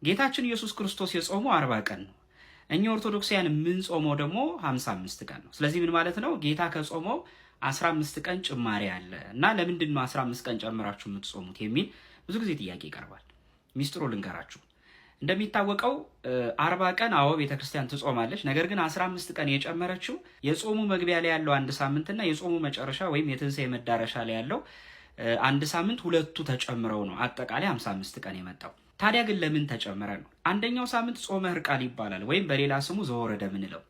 ጌታችን ኢየሱስ ክርስቶስ የጾመው 40 ቀን ነው። እኛ ኦርቶዶክሳውያን የምንጾመው ደግሞ 55 ቀን ነው። ስለዚህ ምን ማለት ነው? ጌታ ከጾመው 15 ቀን ጭማሪ አለ እና ለምንድን ነው 15 ቀን ጨምራችሁ የምትጾሙት የሚል ብዙ ጊዜ ጥያቄ ይቀርባል። ሚስጥሩ ልንገራችሁ። እንደሚታወቀው 40 ቀን አዎ ቤተክርስቲያን ትጾማለች። ነገር ግን 15 ቀን የጨመረችው የጾሙ መግቢያ ላይ ያለው አንድ ሳምንትና የጾሙ መጨረሻ ወይም የትንሣኤ መዳረሻ ላይ ያለው አንድ ሳምንት ሁለቱ ተጨምረው ነው አጠቃላይ 55 ቀን የመጣው። ታዲያ ግን ለምን ተጨመረ ነው? አንደኛው ሳምንት ጾመ ሕርቃል ይባላል ወይም በሌላ ስሙ ዘወረደ ምንለው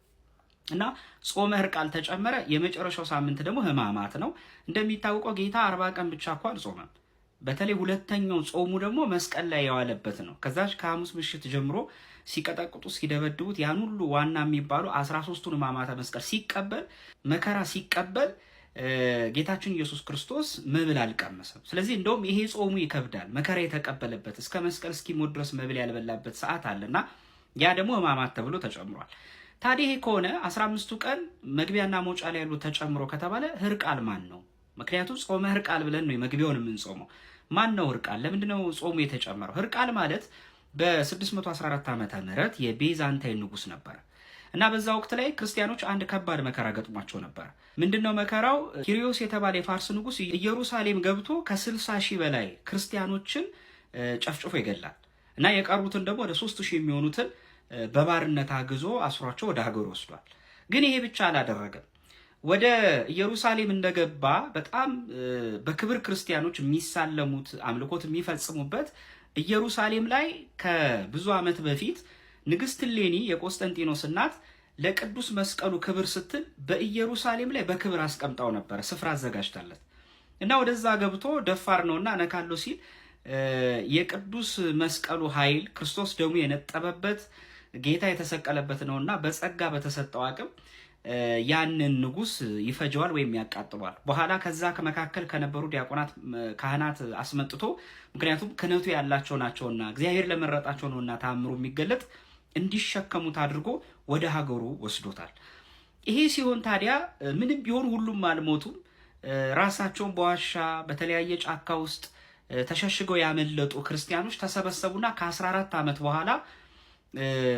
እና ጾመ ሕርቃል ተጨመረ። የመጨረሻው ሳምንት ደግሞ ሕማማት ነው። እንደሚታወቀው ጌታ 40 ቀን ብቻ እኮ አልጾመም። በተለይ ሁለተኛው ጾሙ ደግሞ መስቀል ላይ የዋለበት ነው። ከዛች ከሐሙስ ምሽት ጀምሮ ሲቀጠቅጡ ሲደበድቡት ያን ሁሉ ዋና የሚባሉ 13ቱን ሕማማተ መስቀል ሲቀበል መከራ ሲቀበል ጌታችን ኢየሱስ ክርስቶስ መብል አልቀመሰም። ስለዚህ እንደውም ይሄ ጾሙ ይከብዳል። መከራ የተቀበለበት እስከ መስቀል እስኪሞት ድረስ መብል ያልበላበት ሰዓት አለና ያ ደግሞ ሕማማት ተብሎ ተጨምሯል። ታዲያ ይሄ ከሆነ 15ቱ ቀን መግቢያና መውጫ ላይ ያሉ ተጨምሮ ከተባለ ሕርቃል ማን ነው? ምክንያቱም ጾመ ሕርቃል ብለን ነው መግቢያውን የምንጾመው። ማን ነው ሕርቃል? ለምንድነው ጾሙ የተጨመረው? ሕርቃል ማለት በ614 ዓመተ ምህረት የቤዛንታይን ንጉስ ነበር እና በዛ ወቅት ላይ ክርስቲያኖች አንድ ከባድ መከራ ገጥሟቸው ነበር። ምንድነው መከራው? ኪሪዮስ የተባለ የፋርስ ንጉስ ኢየሩሳሌም ገብቶ ከ60 ሺህ በላይ ክርስቲያኖችን ጨፍጭፎ ይገላል እና የቀሩትን ደግሞ ወደ 3000 የሚሆኑትን በባርነት አግዞ አስሯቸው ወደ ሀገሩ ወስዷል። ግን ይሄ ብቻ አላደረገም። ወደ ኢየሩሳሌም እንደገባ በጣም በክብር ክርስቲያኖች የሚሳለሙት አምልኮት የሚፈጽሙበት ኢየሩሳሌም ላይ ከብዙ ዓመት በፊት ንግስት እሌኒ የቆስጠንጢኖስ እናት ለቅዱስ መስቀሉ ክብር ስትል በኢየሩሳሌም ላይ በክብር አስቀምጣው ነበር፣ ስፍራ አዘጋጅታለት እና ወደዛ ገብቶ ደፋር ነውና ነካለው ሲል የቅዱስ መስቀሉ ኃይል ክርስቶስ ደሙ የነጠበበት ጌታ የተሰቀለበት ነውና በጸጋ በተሰጠው አቅም ያንን ንጉስ ይፈጀዋል ወይም ያቃጥሏል። በኋላ ከዛ ከመካከል ከነበሩ ዲያቆናት ካህናት አስመጥቶ ምክንያቱም ክህነቱ ያላቸው ናቸውና እግዚአብሔር ለመረጣቸው ነውና ታምሩ የሚገለጥ እንዲሸከሙት አድርጎ ወደ ሀገሩ ወስዶታል። ይሄ ሲሆን ታዲያ ምንም ቢሆን ሁሉም አልሞቱም። ራሳቸውን በዋሻ በተለያየ ጫካ ውስጥ ተሸሽገው ያመለጡ ክርስቲያኖች ተሰበሰቡና ከ14 ዓመት በኋላ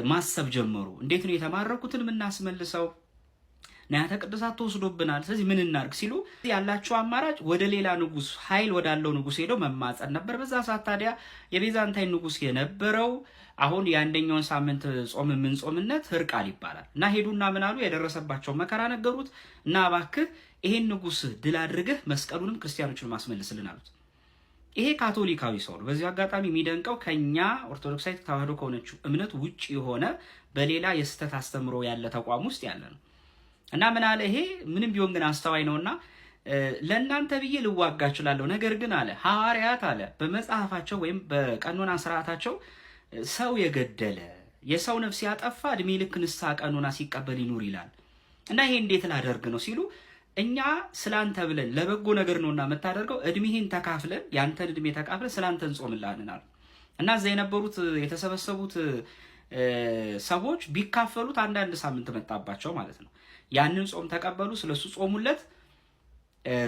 ማሰብ ጀመሩ። እንዴት ነው የተማረኩትን የምናስመልሰው? ንዋያተ ቅድሳት ተወስዶብናል። ስለዚህ ምን እናድርግ ሲሉ ያላቸው አማራጭ ወደ ሌላ ንጉስ ኃይል ወዳለው ንጉስ ሄደው መማጸን ነበር። በዛ ሰዓት ታዲያ የቤዛንታይን ንጉስ የነበረው አሁን የአንደኛውን ሳምንት ጾም የምንጾምነት ሕርቃል ይባላል እና ሄዱና ምን አሉ? የደረሰባቸው መከራ ነገሩት እና እባክህ ይሄን ንጉስ ድል አድርገህ መስቀሉንም ክርስቲያኖችን ማስመልስልን አሉት። ይሄ ካቶሊካዊ ሰው ነው። በዚህ አጋጣሚ የሚደንቀው ከኛ ኦርቶዶክሳዊ ተዋህዶ ከሆነችው እምነት ውጭ የሆነ በሌላ የስተት አስተምሮ ያለ ተቋም ውስጥ ያለ ነው እና ምን አለ? ይሄ ምንም ቢሆን ግን አስተዋይ ነውና ለእናንተ ብዬ ልዋጋ እችላለሁ። ነገር ግን አለ ሐዋርያት አለ በመጽሐፋቸው ወይም በቀኖና ስርዓታቸው ሰው የገደለ የሰው ነፍስ ያጠፋ እድሜ ልክ ንስሐ ቀኖና ሲቀበል ይኑር ይላል እና ይሄ እንዴት ላደርግ ነው ሲሉ እኛ ስላንተ ብለን ለበጎ ነገር ነውና የምታደርገው እድሜህን ተካፍለን ያንተን እድሜ ተካፍለን ስላንተ እንጾምልሃለን አሉ እና እዛ የነበሩት የተሰበሰቡት ሰዎች ቢካፈሉት አንዳንድ ሳምንት መጣባቸው ማለት ነው። ያንን ጾም ተቀበሉ፣ ስለሱ ጾሙለት፣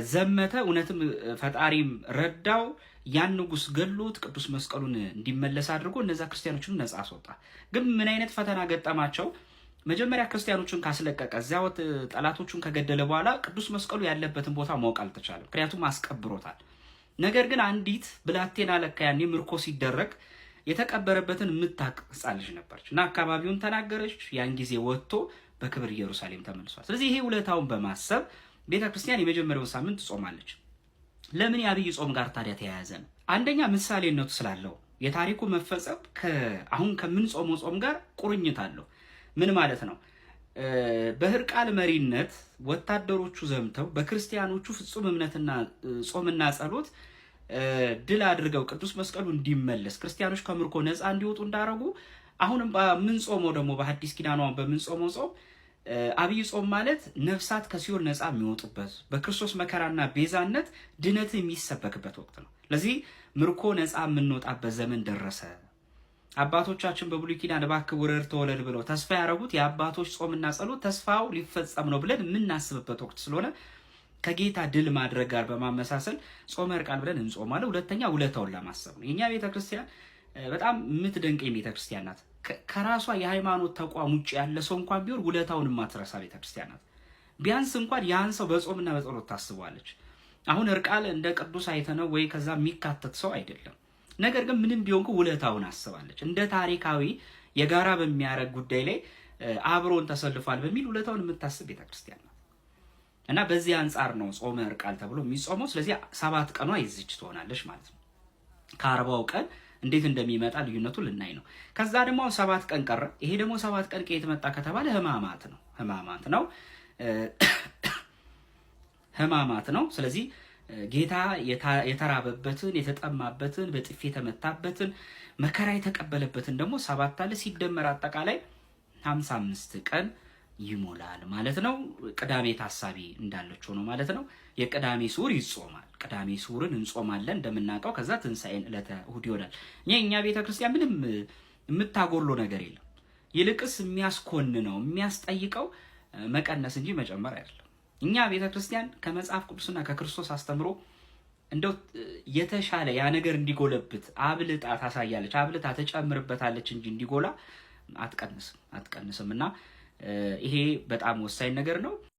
ዘመተ። እውነትም ፈጣሪም ረዳው። ያን ንጉስ ገሎት ቅዱስ መስቀሉን እንዲመለስ አድርጎ እነዛ ክርስቲያኖችን ነጻ አስወጣ። ግን ምን አይነት ፈተና ገጠማቸው? መጀመሪያ ክርስቲያኖችን ካስለቀቀ እዚያው ጠላቶቹን ከገደለ በኋላ ቅዱስ መስቀሉ ያለበትን ቦታ ማወቅ አልተቻለም፣ ምክንያቱም አስቀብሮታል። ነገር ግን አንዲት ብላቴና ለካ ያኔ ምርኮ ሲደረግ የተቀበረበትን የምታውቅ ሕፃን ልጅ ነበረች እና አካባቢውን ተናገረች። ያን ጊዜ ወጥቶ በክብር ኢየሩሳሌም ተመልሷል። ስለዚህ ይሄ ውለታውን በማሰብ ቤተክርስቲያን የመጀመሪያውን ሳምንት ትጾማለች። ለምን የአብይ ጾም ጋር ታዲያ ተያያዘ ነው? አንደኛ ምሳሌነቱ ስላለው የታሪኩ መፈጸም አሁን ከምንጾመው ጾም ጋር ቁርኝት አለው። ምን ማለት ነው? በሕርቃል መሪነት ወታደሮቹ ዘምተው በክርስቲያኖቹ ፍጹም እምነትና ጾምና ጸሎት ድል አድርገው ቅዱስ መስቀሉ እንዲመለስ ክርስቲያኖች ከምርኮ ነፃ እንዲወጡ እንዳረጉ አሁንም በምንጾመው ደግሞ በሐዲስ ኪዳኗ በምንጾመው ጾም አብይ ጾም ማለት ነፍሳት ከሲኦል ነፃ የሚወጡበት በክርስቶስ መከራና ቤዛነት ድነት የሚሰበክበት ወቅት ነው። ለዚህ ምርኮ ነፃ የምንወጣበት ዘመን ደረሰ። አባቶቻችን በብሉይ ኪዳን እባክህ ውረድ ተወለድ ብለው ተስፋ ያደረጉት የአባቶች ጾምና ጸሎት ተስፋው ሊፈጸም ነው ብለን የምናስብበት ወቅት ስለሆነ ከጌታ ድል ማድረግ ጋር በማመሳሰል ጾመ ሕርቃል ብለን እንጾማለን። ሁለተኛ ውለታውን ለማሰብ ነው። የኛ ቤተክርስቲያን በጣም የምትደንቀኝ ቤተክርስቲያን ናት። ከራሷ የሃይማኖት ተቋም ውጭ ያለ ሰው እንኳን ቢሆን ውለታውን የማትረሳ ቤተክርስቲያን ናት። ቢያንስ እንኳን ያን ሰው በጾምና በጸሎት ታስበዋለች። አሁን እርቃል እንደ ቅዱስ አይተነው ወይ ከዛ የሚካተት ሰው አይደለም። ነገር ግን ምንም ቢሆን ውለታውን አስባለች። እንደ ታሪካዊ የጋራ በሚያደርግ ጉዳይ ላይ አብሮን ተሰልፏል በሚል ውለታውን የምታስብ ቤተክርስቲያን ናት። እና በዚህ አንጻር ነው ጾመ እርቃል ተብሎ የሚጾመው። ስለዚህ 7 ቀኗ ይዝች ትሆናለች ማለት ነው። ከ40ው ቀን እንዴት እንደሚመጣ ልዩነቱ ልናይ ነው። ከዛ ደግሞ 7 ቀን ቀረ። ይሄ ደግሞ 7 ቀን ከየት መጣ ከተባለ ሕማማት ነው። ሕማማት ነው። ስለዚህ ጌታ የተራበበትን፣ የተጠማበትን፣ በጥፊ የተመታበትን፣ መከራ የተቀበለበትን ደግሞ 7 አለ። ሲደመር አጠቃላይ 55 ቀን ይሞላል ማለት ነው። ቅዳሜ ታሳቢ እንዳለች ሆኖ ማለት ነው። የቅዳሜ ስዑር ይጾማል። ቅዳሜ ስዑርን እንጾማለን እንደምናውቀው። ከዛ ትንሣኤን ዕለተ እሑድ ይሆናል። እኛ ቤተክርስቲያን ምንም የምታጎለው ነገር የለም። ይልቅስ የሚያስኮንነው የሚያስጠይቀው መቀነስ እንጂ መጨመር አይደለም። እኛ ቤተክርስቲያን ከመጽሐፍ ቅዱስና ከክርስቶስ አስተምሮ እንደው የተሻለ ያ ነገር እንዲጎለብት አብልጣ ታሳያለች፣ አብልጣ ተጨምርበታለች እንጂ እንዲጎላ አትቀንስም። እና ይሄ በጣም ወሳኝ ነገር ነው።